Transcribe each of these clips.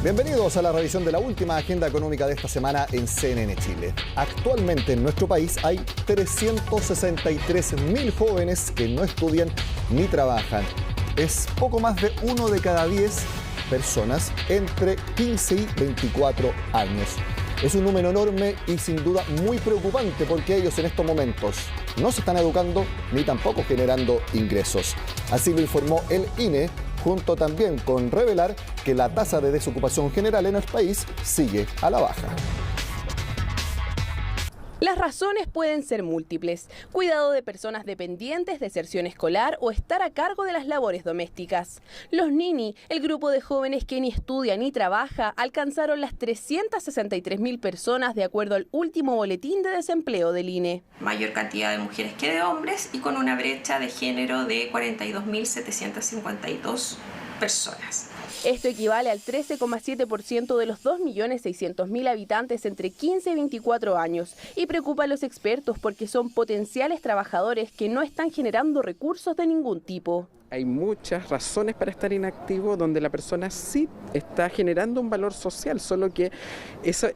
Bienvenidos a la revisión de la última agenda económica de esta semana en CNN Chile. Actualmente en nuestro país hay 363.000 jóvenes que no estudian ni trabajan. Es poco más de 1 de cada 10 personas entre 15 y 24 años. Es un número enorme y sin duda muy preocupante porque ellos en estos momentos no se están educando ni tampoco generando ingresos. Así lo informó el INE, junto también con revelar que la tasa de desocupación general en el país sigue a la baja. Las razones pueden ser múltiples: cuidado de personas dependientes, deserción escolar o estar a cargo de las labores domésticas. Los Nini, el grupo de jóvenes que ni estudia ni trabaja, alcanzaron las 363.000 personas de acuerdo al último boletín de desempleo del INE. Mayor cantidad de mujeres que de hombres y con una brecha de género de 42.752 personas. Esto equivale al 13,7% de los 2.600.000 habitantes entre 15 y 24 años y preocupa a los expertos porque son potenciales trabajadores que no están generando recursos de ningún tipo. Hay muchas razones para estar inactivo donde la persona sí está generando un valor social, solo que esas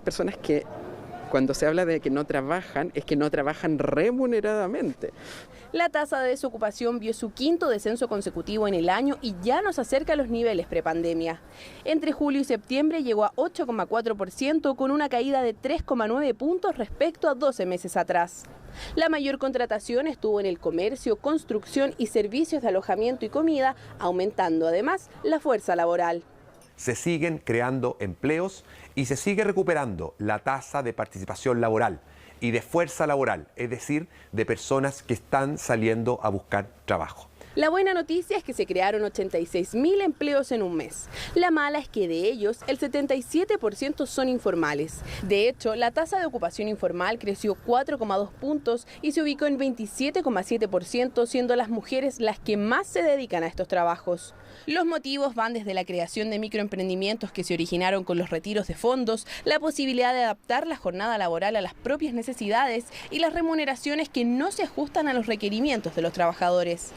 personas que cuando se habla de que no trabajan, es que no trabajan remuneradamente. La tasa de desocupación vio su quinto descenso consecutivo en el año y ya nos acerca a los niveles prepandemia. Entre julio y septiembre llegó a 8,4% con una caída de 3,9 puntos respecto a 12 meses atrás. La mayor contratación estuvo en el comercio, construcción y servicios de alojamiento y comida, aumentando además la fuerza laboral. Se siguen creando empleos y se sigue recuperando la tasa de participación laboral y de fuerza laboral, es decir, de personas que están saliendo a buscar trabajo. La buena noticia es que se crearon 86.000 empleos en un mes. La mala es que de ellos el 77% son informales. De hecho, la tasa de ocupación informal creció 4,2 puntos y se ubicó en 27,7%, siendo las mujeres las que más se dedican a estos trabajos. Los motivos van desde la creación de microemprendimientos que se originaron con los retiros de fondos, la posibilidad de adaptar la jornada laboral a las propias necesidades y las remuneraciones que no se ajustan a los requerimientos de los trabajadores.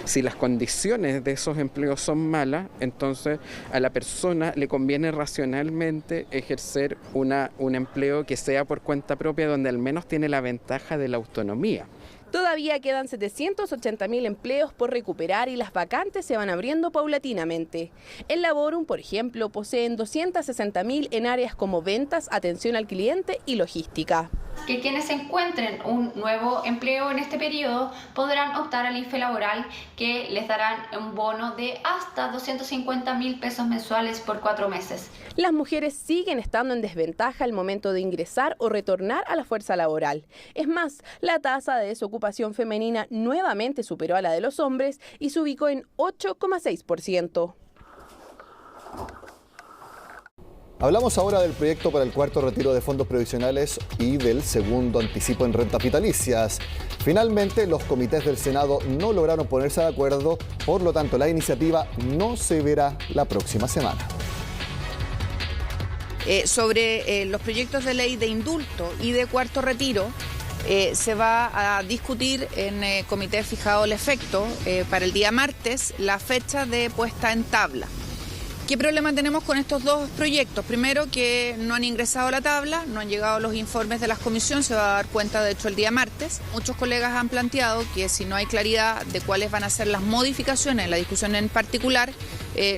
Si las condiciones de esos empleos son malas, entonces a la persona le conviene racionalmente ejercer un empleo que sea por cuenta propia, donde al menos tiene la ventaja de la autonomía. Todavía quedan 780.000 empleos por recuperar y las vacantes se van abriendo paulatinamente. El Laborum, por ejemplo, poseen 260.000 en áreas como ventas, atención al cliente y logística. Que quienes encuentren un nuevo empleo en este periodo podrán optar al IFE laboral, que les darán un bono de hasta 250.000 pesos mensuales por 4 meses. Las mujeres siguen estando en desventaja al momento de ingresar o retornar a la fuerza laboral. Es más, la tasa de desocupación femenina nuevamente superó a la de los hombres y se ubicó en 8,6%. Hablamos ahora del proyecto para el cuarto retiro de fondos previsionales y del segundo anticipo en rentas vitalicias. Finalmente, los comités del Senado no lograron ponerse de acuerdo, por lo tanto, la iniciativa no se verá la próxima semana. Sobre los proyectos de ley de indulto y de cuarto retiro, se va a discutir en comité fijado el efecto para el día martes la fecha de puesta en tabla. ¿Qué problema tenemos con estos dos proyectos? Primero, que no han ingresado a la tabla, no han llegado los informes de las comisiones, se va a dar cuenta de hecho el día martes. Muchos colegas han planteado que si no hay claridad de cuáles van a ser las modificaciones en la discusión en particular,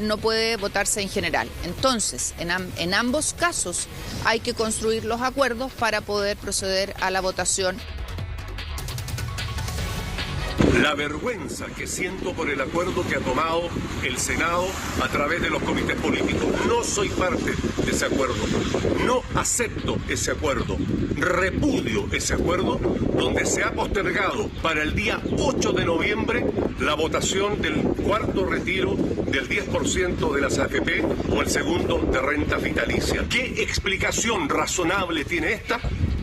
no puede votarse en general. Entonces, en ambos casos hay que construir los acuerdos para poder proceder a la votación. La vergüenza que siento por el acuerdo que ha tomado el Senado a través de los comités políticos. No soy parte de ese acuerdo. No acepto ese acuerdo. Repudio ese acuerdo donde se ha postergado para el día 8 de noviembre la votación del cuarto retiro del 10% de las AFP o el segundo de renta vitalicia. ¿Qué explicación razonable tiene esta?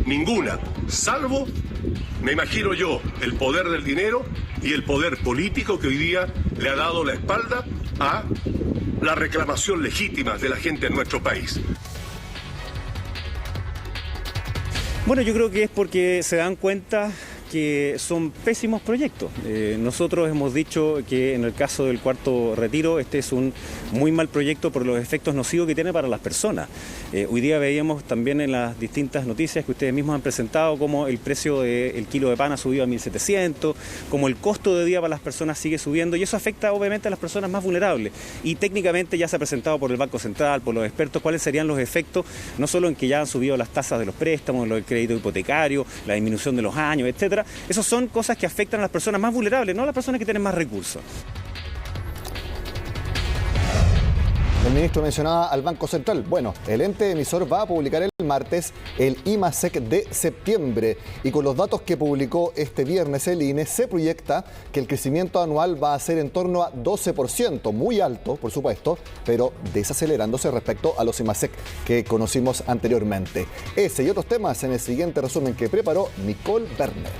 Ninguna, salvo, me imagino yo, el poder del dinero y el poder político que hoy día le ha dado la espalda a la reclamación legítima de la gente en nuestro país. Bueno, yo creo que es porque se dan cuenta que son pésimos proyectos. Nosotros hemos dicho que en el caso del Cuarto Retiro este es un muy mal proyecto por los efectos nocivos que tiene para las personas. Hoy día veíamos también en las distintas noticias que ustedes mismos han presentado cómo el precio del kilo de pan ha subido a 1.700, cómo el costo de día para las personas sigue subiendo y eso afecta obviamente a las personas más vulnerables. Y técnicamente ya se ha presentado por el Banco Central, por los expertos, cuáles serían los efectos, no solo en que ya han subido las tasas de los préstamos, el crédito hipotecario, la disminución de los años, etcétera. Esas son cosas que afectan a las personas más vulnerables, no a las personas que tienen más recursos. El ministro mencionaba al Banco Central. Bueno, el ente emisor va a publicar el martes el IMASEC de septiembre y con los datos que publicó este viernes el INE se proyecta que el crecimiento anual va a ser en torno a 12%, muy alto, por supuesto, pero desacelerándose respecto a los IMASEC que conocimos anteriormente. Ese y otros temas en el siguiente resumen que preparó Nicole Werner.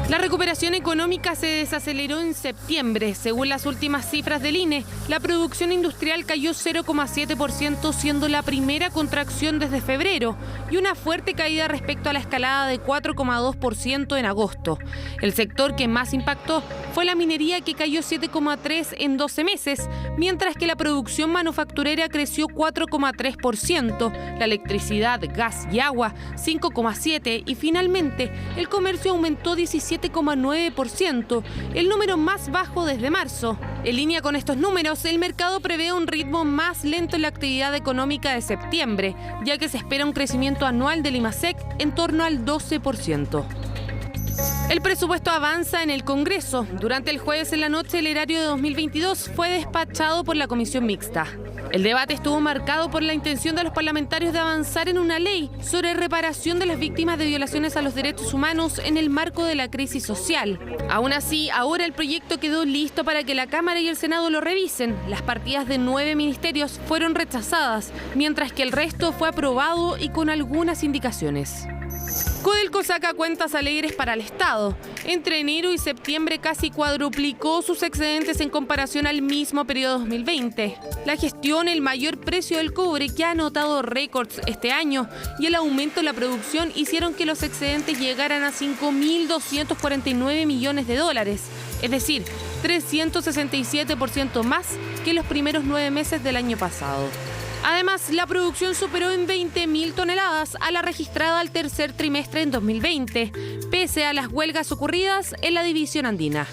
La recuperación económica se desaceleró en septiembre. Según las últimas cifras del INE, la producción industrial cayó 0,7%, siendo la primera contracción desde febrero, y una fuerte caída respecto a la escalada de 4,2% en agosto. El sector que más impactó fue la minería, que cayó 7,3% en 12 meses, mientras que la producción manufacturera creció 4,3%, la electricidad, gas y agua 5,7% y finalmente el comercio aumentó 17,9%, el número más bajo desde marzo. En línea con estos números, el mercado prevé un ritmo más lento en la actividad económica de septiembre, ya que se espera un crecimiento anual del IMASEC en torno al 12%. El presupuesto avanza en el Congreso. Durante el jueves en la noche, el erario de 2022 fue despachado por la Comisión Mixta. El debate estuvo marcado por la intención de los parlamentarios de avanzar en una ley sobre reparación de las víctimas de violaciones a los derechos humanos en el marco de la crisis social. Aún así, ahora el proyecto quedó listo para que la Cámara y el Senado lo revisen. Las partidas de 9 ministerios fueron rechazadas, mientras que el resto fue aprobado y con algunas indicaciones. Codelco saca cuentas alegres para el Estado. Entre enero y septiembre casi cuadruplicó sus excedentes en comparación al mismo periodo 2020. La gestión, el mayor precio del cobre que ha anotado récords este año y el aumento en la producción hicieron que los excedentes llegaran a 5.249 millones de dólares, es decir, 367% más que los primeros 9 meses del año pasado. Además, la producción superó en 20.000 toneladas a la registrada al tercer trimestre en 2020, pese a las huelgas ocurridas en la división andina.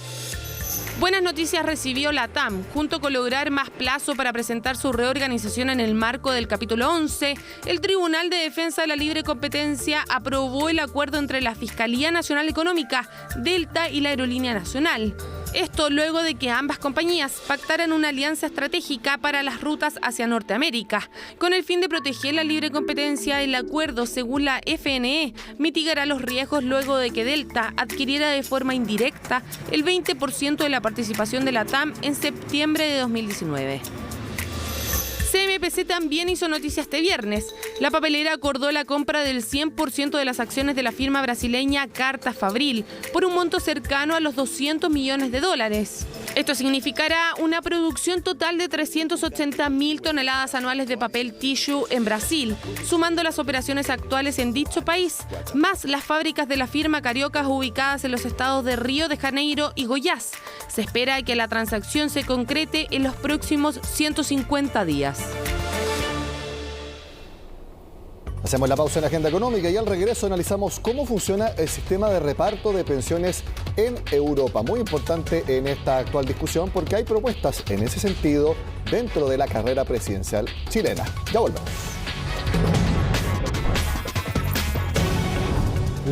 Buenas noticias recibió la TAM. Junto con lograr más plazo para presentar su reorganización en el marco del capítulo 11, el Tribunal de Defensa de la Libre Competencia aprobó el acuerdo entre la Fiscalía Nacional Económica, Delta y la Aerolínea Nacional. Esto luego de que ambas compañías pactaran una alianza estratégica para las rutas hacia Norteamérica. Con el fin de proteger la libre competencia, el acuerdo, según la FNE, mitigará los riesgos luego de que Delta adquiriera de forma indirecta el 20% de la participación de la TAM en septiembre de 2019. CMPC también hizo noticia este viernes. La papelera acordó la compra del 100% de las acciones de la firma brasileña Carta Fabril por un monto cercano a los $200 millones. Esto significará una producción total de 380.000 toneladas anuales de papel tissue en Brasil, sumando las operaciones actuales en dicho país, más las fábricas de la firma cariocas ubicadas en los estados de Río de Janeiro y Goiás. Se espera que la transacción se concrete en los próximos 150 días. Hacemos la pausa en la agenda económica y al regreso analizamos cómo funciona el sistema de reparto de pensiones en Europa. Muy importante en esta actual discusión porque hay propuestas en ese sentido dentro de la carrera presidencial chilena. Ya volvemos.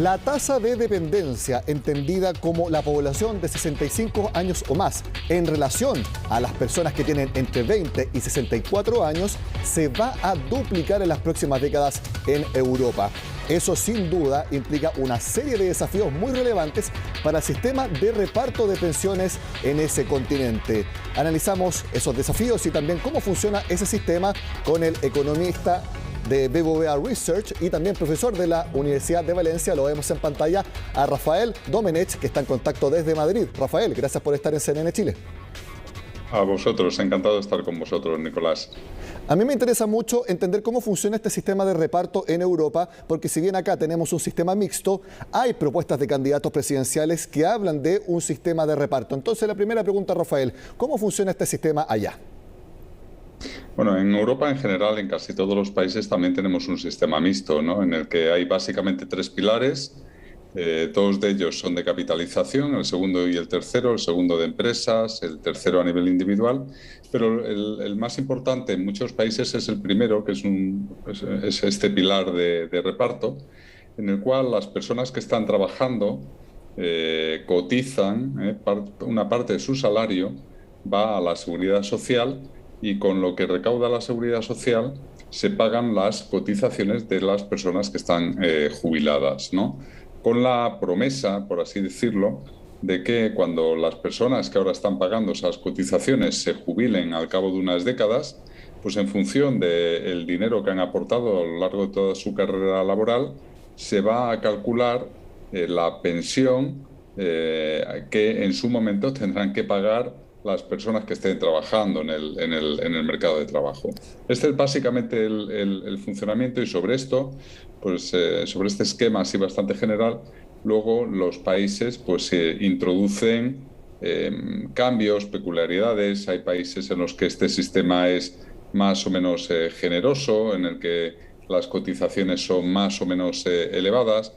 La tasa de dependencia, entendida como la población de 65 años o más, en relación a las personas que tienen entre 20 y 64 años, se va a duplicar en las próximas décadas en Europa. Eso sin duda implica una serie de desafíos muy relevantes para el sistema de reparto de pensiones en ese continente. Analizamos esos desafíos y también cómo funciona ese sistema con el economista de BBVA Research y también profesor de la Universidad de Valencia. Lo vemos en pantalla a Rafael Domenech, que está en contacto desde Madrid. Rafael, gracias por estar en CNN Chile. A vosotros, encantado de estar con vosotros, Nicolás. A mí me interesa mucho entender cómo funciona este sistema de reparto en Europa, porque si bien acá tenemos un sistema mixto, hay propuestas de candidatos presidenciales que hablan de un sistema de reparto. Entonces, la primera pregunta, Rafael, ¿cómo funciona este sistema allá? Bueno, en Europa en general, en casi todos los países también tenemos un sistema mixto, ¿no? En el que hay básicamente 3 pilares. 2 de ellos son de capitalización, el segundo y el tercero, el segundo de empresas, el tercero a nivel individual, pero el más importante en muchos países es el primero, que es este pilar de reparto, en el cual las personas que están trabajando cotizan, una parte de su salario va a la seguridad social y con lo que recauda la seguridad social se pagan las cotizaciones de las personas que están jubiladas, ¿no? Con la promesa, por así decirlo, de que cuando las personas que ahora están pagando esas cotizaciones se jubilen al cabo de unas décadas, pues en función del dinero que han aportado a lo largo de toda su carrera laboral, se va a calcular la pensión que en su momento tendrán que pagar las personas que estén trabajando en el mercado de trabajo. Este es básicamente el funcionamiento y sobre esto, pues sobre este esquema así bastante general, luego los países pues introducen cambios, peculiaridades. Hay países en los que este sistema es más o menos generoso, en el que las cotizaciones son más o menos elevadas.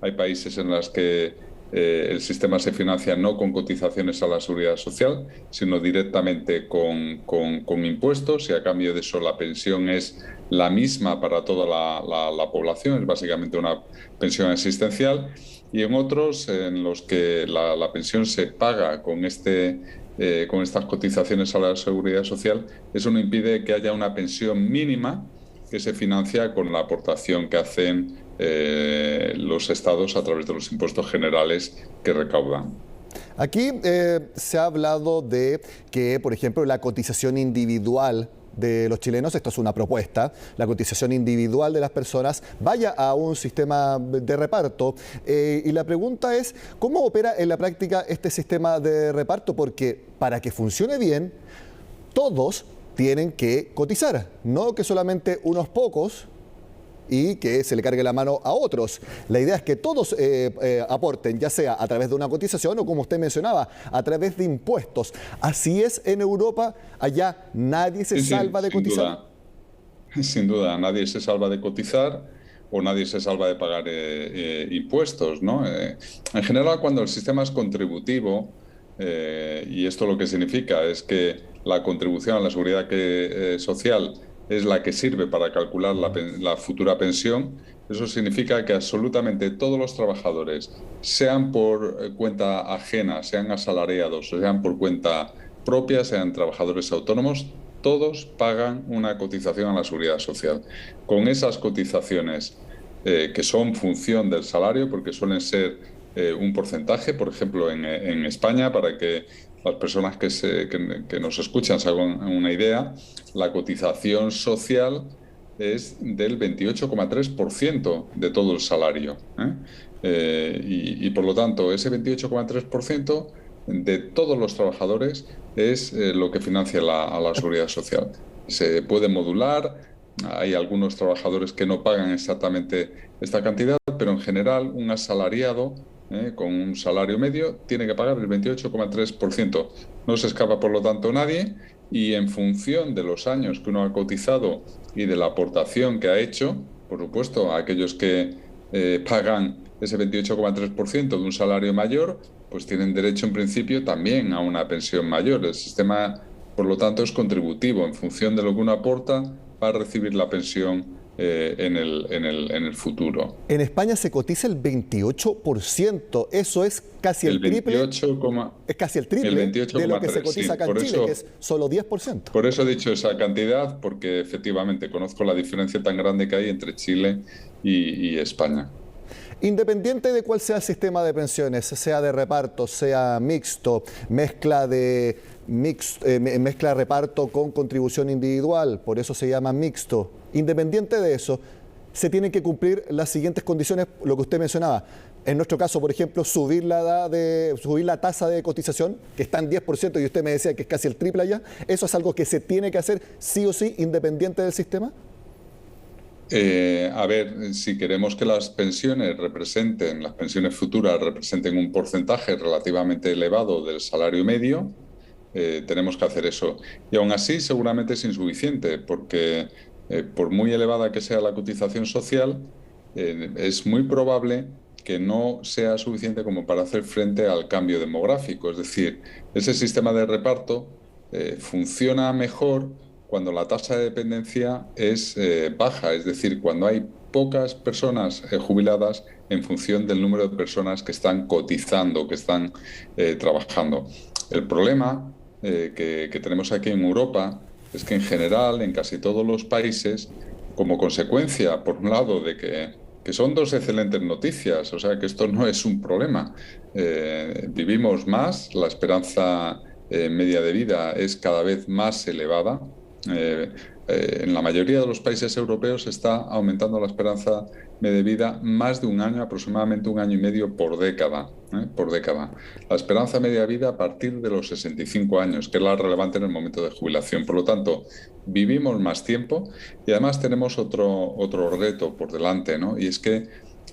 Hay países en los que el sistema se financia no con cotizaciones a la seguridad social, sino directamente con impuestos, y a cambio de eso la pensión es la misma para toda la población, es básicamente una pensión asistencial. Y en otros en los que la pensión se paga con estas cotizaciones a la seguridad social, eso no impide que haya una pensión mínima que se financia con la aportación que hacen los estados a través de los impuestos generales que recaudan. Aquí se ha hablado de que, por ejemplo, la cotización individual de los chilenos, esto es una propuesta, la cotización individual de las personas vaya a un sistema de reparto. Y la pregunta es, ¿cómo opera en la práctica este sistema de reparto? Porque para que funcione bien, todos tienen que cotizar, no que solamente unos pocos y que se le cargue la mano a otros. La idea es que todos aporten, ya sea a través de una cotización o, como usted mencionaba, a través de impuestos. ¿Así es en Europa? ¿Allá nadie se salva de cotizar? Sin duda, nadie se salva de cotizar o nadie se salva de pagar impuestos, ¿no? En general, cuando el sistema es contributivo, y esto lo que significa es que la contribución a la seguridad social es la que sirve para calcular la futura pensión. Eso significa que absolutamente todos los trabajadores, sean por cuenta ajena, sean asalariados, sean por cuenta propia, sean trabajadores autónomos, todos pagan una cotización a la seguridad social. Con esas cotizaciones, que son función del salario, porque suelen ser un porcentaje, por ejemplo, en España, para que las personas que nos escuchan se hagan una idea, la cotización social es del 28,3% de todo el salario. Y por lo tanto, ese 28,3% de todos los trabajadores es lo que financia a la seguridad social. Se puede modular, hay algunos trabajadores que no pagan exactamente esta cantidad, pero en general un asalariado con un salario medio tiene que pagar el 28,3%. No se escapa, por lo tanto, nadie, y en función de los años que uno ha cotizado y de la aportación que ha hecho, por supuesto, a aquellos que pagan ese 28,3% de un salario mayor, pues tienen derecho en principio también a una pensión mayor. El sistema, por lo tanto, es contributivo. En función de lo que uno aporta, va a recibir la pensión en el futuro. En España se cotiza el 28%, eso es casi el triple. Es casi el triple de lo que se cotiza acá en Chile, que es solo 10%. Por eso he dicho esa cantidad, porque efectivamente conozco la diferencia tan grande que hay entre Chile y España. Independiente de cuál sea el sistema de pensiones, sea de reparto, sea mixto, mezcla reparto con contribución individual, por eso se llama mixto. Independiente de eso, se tienen que cumplir las siguientes condiciones, lo que usted mencionaba: En nuestro caso, por ejemplo, subir la tasa de cotización, que está en 10%, y usted me decía que es casi el triple allá. ¿Eso es algo que se tiene que hacer sí o sí, independiente del sistema? A ver, si queremos que las pensiones futuras representen un porcentaje relativamente elevado del salario medio, tenemos que hacer eso. Y aún así, seguramente es insuficiente, porque por muy elevada que sea la cotización social, es muy probable que no sea suficiente como para hacer frente al cambio demográfico. Es decir, ese sistema de reparto funciona mejor cuando la tasa de dependencia es baja, es decir, cuando hay pocas personas jubiladas en función del número de personas que están cotizando, que están trabajando. El problema que tenemos aquí en Europa es que en general, en casi todos los países, como consecuencia, por un lado, de que son dos excelentes noticias, o sea que esto no es un problema. Vivimos más, la esperanza media de vida es cada vez más elevada. En la mayoría de los países europeos está aumentando la esperanza media de vida más de un año, aproximadamente 1 año y medio por década. La esperanza media de vida a partir de los 65 años, que es la relevante en el momento de jubilación. Por lo tanto, vivimos más tiempo y además tenemos otro reto por delante, ¿no? Y es que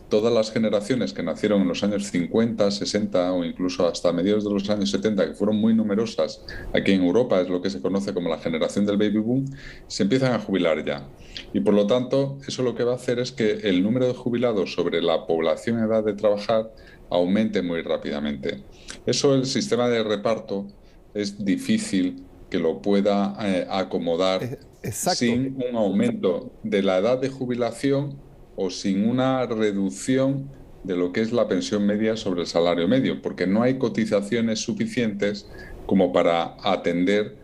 todas las generaciones que nacieron en los años 50, 60 o incluso hasta mediados de los años 70, que fueron muy numerosas aquí en Europa, es lo que se conoce como la generación del baby boom, se empiezan a jubilar ya. Y por lo tanto, eso lo que va a hacer es que el número de jubilados sobre la población en edad de trabajar aumente muy rápidamente. Eso el sistema de reparto es difícil que lo pueda acomodar sin un aumento de la edad de jubilación o sin una reducción de lo que es la pensión media sobre el salario medio, porque no hay cotizaciones suficientes como para atender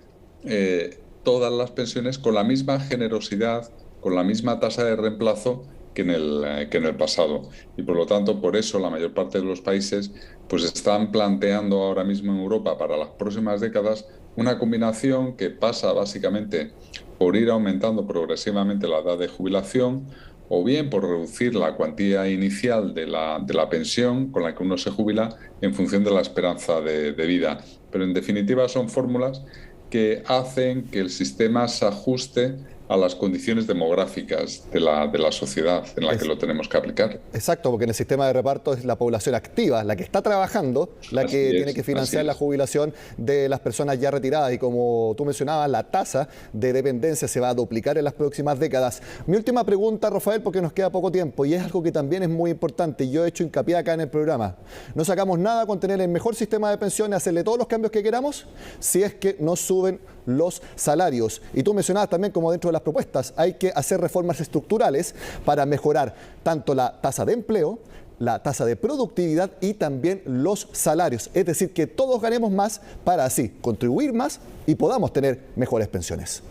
todas las pensiones con la misma generosidad, con la misma tasa de reemplazo que en el pasado. Y por lo tanto, por eso la mayor parte de los países pues están planteando ahora mismo en Europa para las próximas décadas una combinación que pasa básicamente por ir aumentando progresivamente la edad de jubilación, o bien por reducir la cuantía inicial de la pensión con la que uno se jubila en función de la esperanza de vida. Pero en definitiva son fórmulas que hacen que el sistema se ajuste a las condiciones demográficas de la sociedad en la que lo tenemos que aplicar. Exacto, porque en el sistema de reparto es la población activa, la que está trabajando, la que tiene que financiar la jubilación de las personas ya retiradas. Y como tú mencionabas, la tasa de dependencia se va a duplicar en las próximas décadas. Mi última pregunta, Rafael, porque nos queda poco tiempo, y es algo que también es muy importante, y yo he hecho hincapié acá en el programa. No sacamos nada con tener el mejor sistema de pensiones, hacerle todos los cambios que queramos, si es que no suben los salarios. Y tú mencionabas también, como dentro de las propuestas, hay que hacer reformas estructurales para mejorar tanto la tasa de empleo, la tasa de productividad y también los salarios. Es decir, que todos ganemos más para así contribuir más y podamos tener mejores pensiones.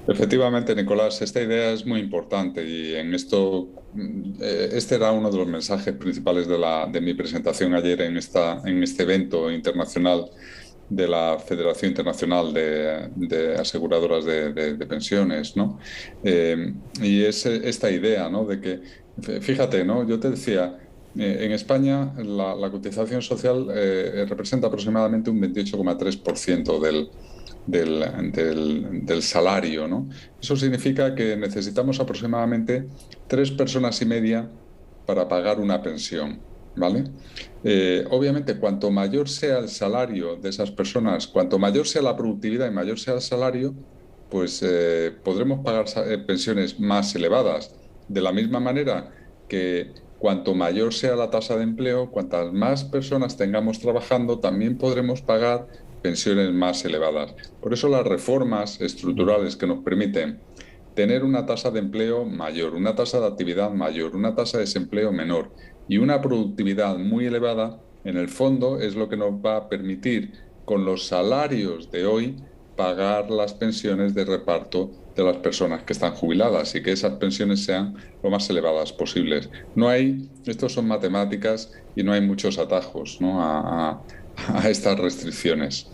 Efectivamente, Nicolás, esta idea es muy importante y en esto, este era uno de los mensajes principales de mi presentación ayer en este evento internacional de la Federación Internacional de Aseguradoras de Pensiones, ¿no? Y es esta idea, ¿no? De que, fíjate, ¿no? Yo te decía, en España la cotización social representa aproximadamente un 28,3% del salario, ¿no? Eso significa que necesitamos aproximadamente 3,5 personas para pagar una pensión, ¿vale? Obviamente, cuanto mayor sea el salario de esas personas, cuanto mayor sea la productividad y mayor sea el salario, pues podremos pagar pensiones más elevadas. De la misma manera que cuanto mayor sea la tasa de empleo, cuantas más personas tengamos trabajando, también podremos pagar pensiones más elevadas. Por eso las reformas estructurales que nos permiten tener una tasa de empleo mayor, una tasa de actividad mayor, una tasa de desempleo menor y una productividad muy elevada, en el fondo es lo que nos va a permitir, con los salarios de hoy, pagar las pensiones de reparto de las personas que están jubiladas y que esas pensiones sean lo más elevadas posibles. Esto son matemáticas y no hay muchos atajos, ¿no? a estas restricciones.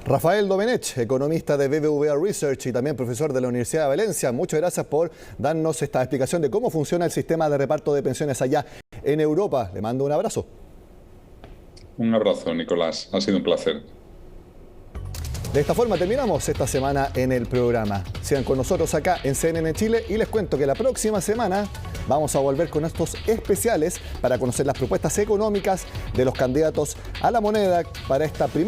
Rafael Domenech, economista de BBVA Research y también profesor de la Universidad de Valencia, muchas gracias por darnos esta explicación de cómo funciona el sistema de reparto de pensiones allá en Europa. Le mando un abrazo. Un abrazo, Nicolás. Ha sido un placer. De esta forma terminamos esta semana en el programa. Sigan con nosotros acá en CNN Chile y les cuento que la próxima semana vamos a volver con estos especiales para conocer las propuestas económicas de los candidatos a la moneda para esta primera